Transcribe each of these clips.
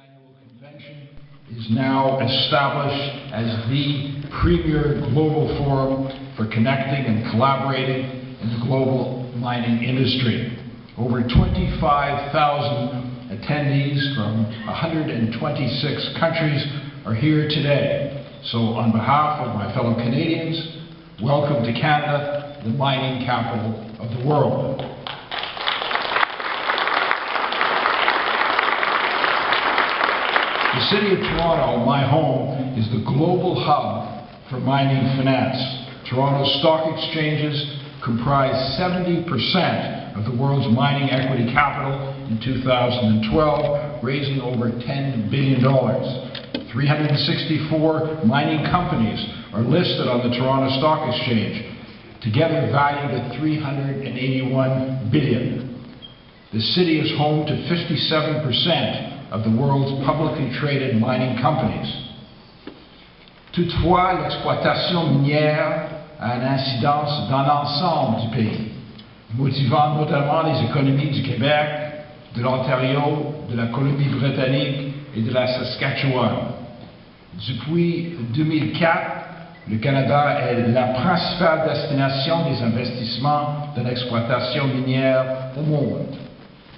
annual convention is now established as the premier global forum for connecting and collaborating in the global mining industry. Over 25,000 attendees from 126 countries are here today. So on behalf of my fellow Canadians, welcome to Canada, the mining capital of the world. The City of Toronto, my home, is the global hub for mining finance. Toronto's stock exchanges comprise 70% of the world's mining equity capital in 2012, raising over $10 billion. 364 mining companies are listed on the Toronto Stock Exchange, together valued at $381 billion. The city is home to 57% of the world's publicly traded mining companies. Toutefois, l'exploitation minière a une incidence dans l'ensemble du pays, motivant notamment les économies du Québec, de l'Ontario, de la Colombie-Britannique et de la Saskatchewan. Depuis 2004, le Canada est la principale destination des investissements de l'exploitation minière au monde.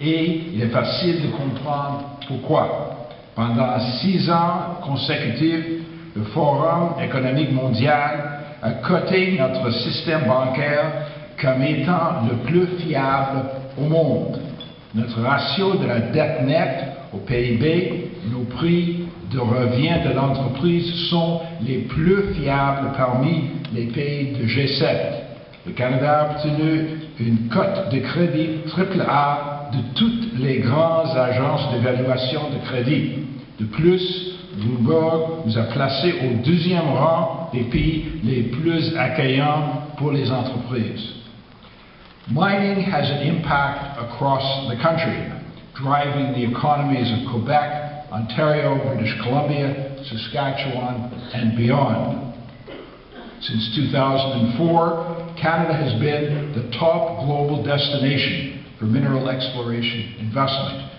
Et il est facile de comprendre pourquoi. Pendant 6 ans consécutifs, le Forum économique mondial a coté notre système bancaire comme étant le plus fiable au monde. Notre ratio de la dette nette au PIB, nos prix de revient de l'entreprise sont les plus fiables parmi les pays de G7. Le Canada a obtenu une cote de crédit AAA de toutes les grandes agences d'évaluation de crédit. De plus, Bloomberg nous a placés au 2e rang des pays les plus accueillants pour les entreprises. Mining has an impact across the country, driving the economies of Quebec, Ontario, British Columbia, Saskatchewan, and beyond. Since 2004, Canada has been the top global destination for mineral exploration investment.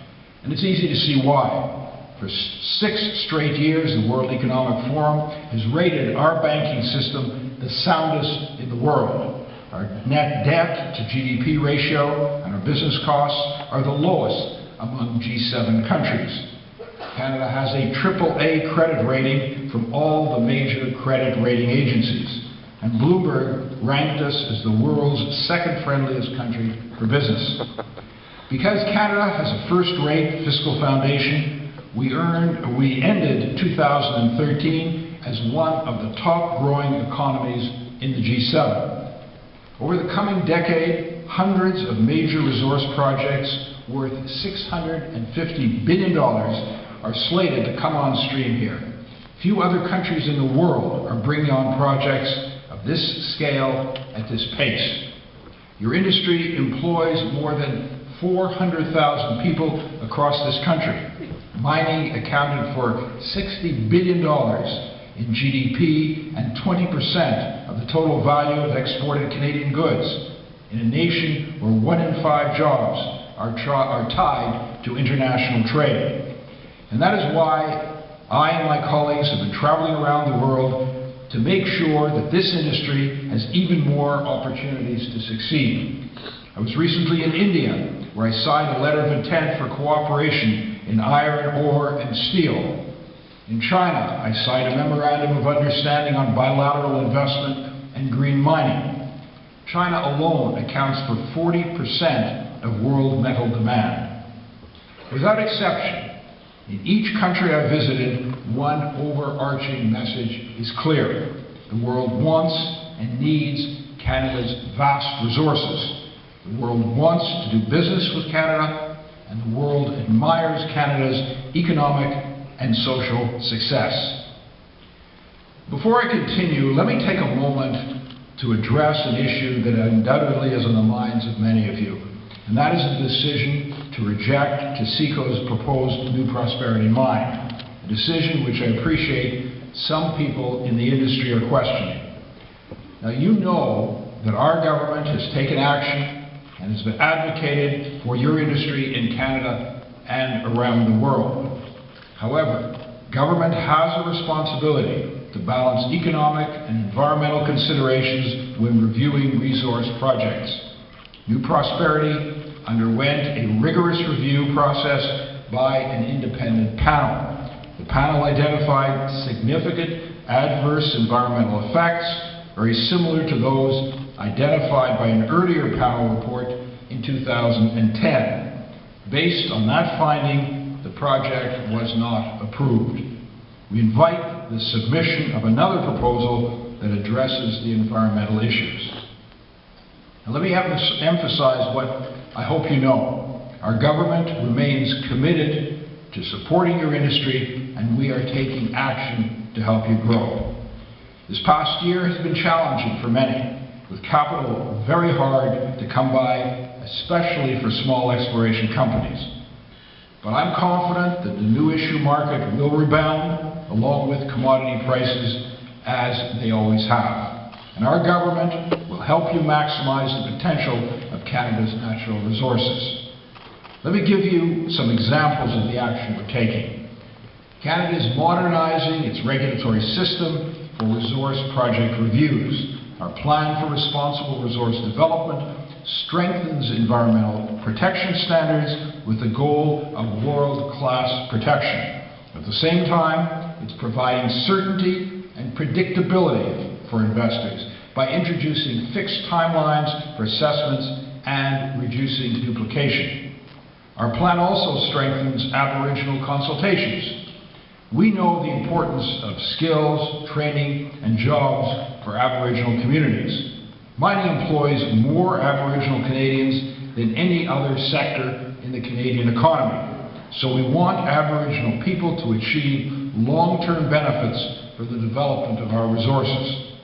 And it's easy to see why. For 6 straight years, the World Economic Forum has rated our banking system the soundest in the world. Our net debt to GDP ratio and our business costs are the lowest among G7 countries. Canada has a AAA credit rating from all the major credit rating agencies. And Bloomberg ranked us as the world's 2nd friendliest country for business. Because Canada has a first-rate fiscal foundation, we ended 2013 as one of the top growing economies in the G7. Over the coming decade, hundreds of major resource projects worth $650 billion are slated to come on stream here. Few other countries in the world are bringing on projects of this scale at this pace. Your industry employs more than 400,000 people across this country. Mining accounted for $60 billion in GDP and 20% of the total value of exported Canadian goods in a nation where 1 in 5 jobs are tied to international trade. And that is why I and my colleagues have been traveling around the world to make sure that this industry has even more opportunities to succeed. I was recently in India, where I signed a letter of intent for cooperation in iron ore and steel. In China, I signed a memorandum of understanding on bilateral investment and green mining. China alone accounts for 40% of world metal demand. Without exception, in each country I visited, one overarching message is clear. The world wants and needs Canada's vast resources. The world wants to do business with Canada, and the world admires Canada's economic and social success. Before I continue, let me take a moment to address an issue that undoubtedly is on the minds of many of you, and that is the decision to reject Taseko's proposed New Prosperity Mine, a decision which I appreciate some people in the industry are questioning. Now, you know that our government has taken action and has been advocated for your industry in Canada and around the world. Government has a responsibility to balance economic and environmental considerations when reviewing resource projects. New Prosperity underwent a rigorous review process by an independent panel. The panel identified significant adverse environmental effects, very similar to those identified by an earlier panel report in 2010. Based on that finding, the project was not approved. We invite the submission of another proposal that addresses the environmental issues. Now, let me emphasize what I hope you know. Our government remains committed to supporting your industry, and we are taking action to help you grow. This past year has been challenging for many, with capital very hard to come by, especially for small exploration companies. But I'm confident that the new issue market will rebound, along with commodity prices, as they always have. And our government will help you maximize the potential of Canada's natural resources. Let me give you some examples of the action we're taking. Canada is modernizing its regulatory system for resource project reviews. Our plan for responsible resource development strengthens environmental protection standards with the goal of world-class protection. At the same time, it's providing certainty and predictability for investors by introducing fixed timelines for assessments and reducing duplication. Our plan also strengthens Aboriginal consultations. We know the importance of skills, training, and jobs for Aboriginal communities. Mining employs more Aboriginal Canadians than any other sector in the Canadian economy. So we want Aboriginal people to achieve long-term benefits for the development of our resources.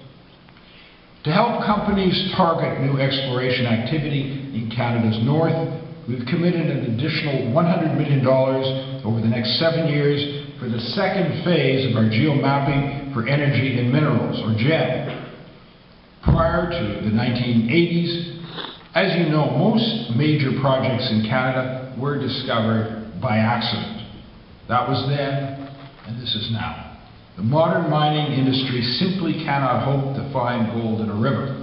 To help companies target new exploration activity in Canada's north, we've committed an additional $100 million over the next 7 years for the second phase of our geomapping for energy and minerals, or GEM. Prior to the 1980s, as you know, most major projects in Canada were discovered by accident. That was then, and this is now. The modern mining industry simply cannot hope to find gold in a river.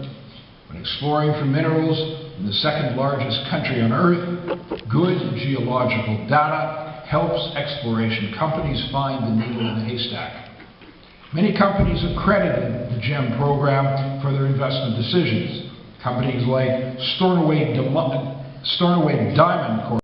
When exploring for minerals in the second largest country on Earth, good geological data helps exploration companies find the needle in the haystack. Many companies have credited the GEM program for their investment decisions. Companies like Stornoway Diamond Corp.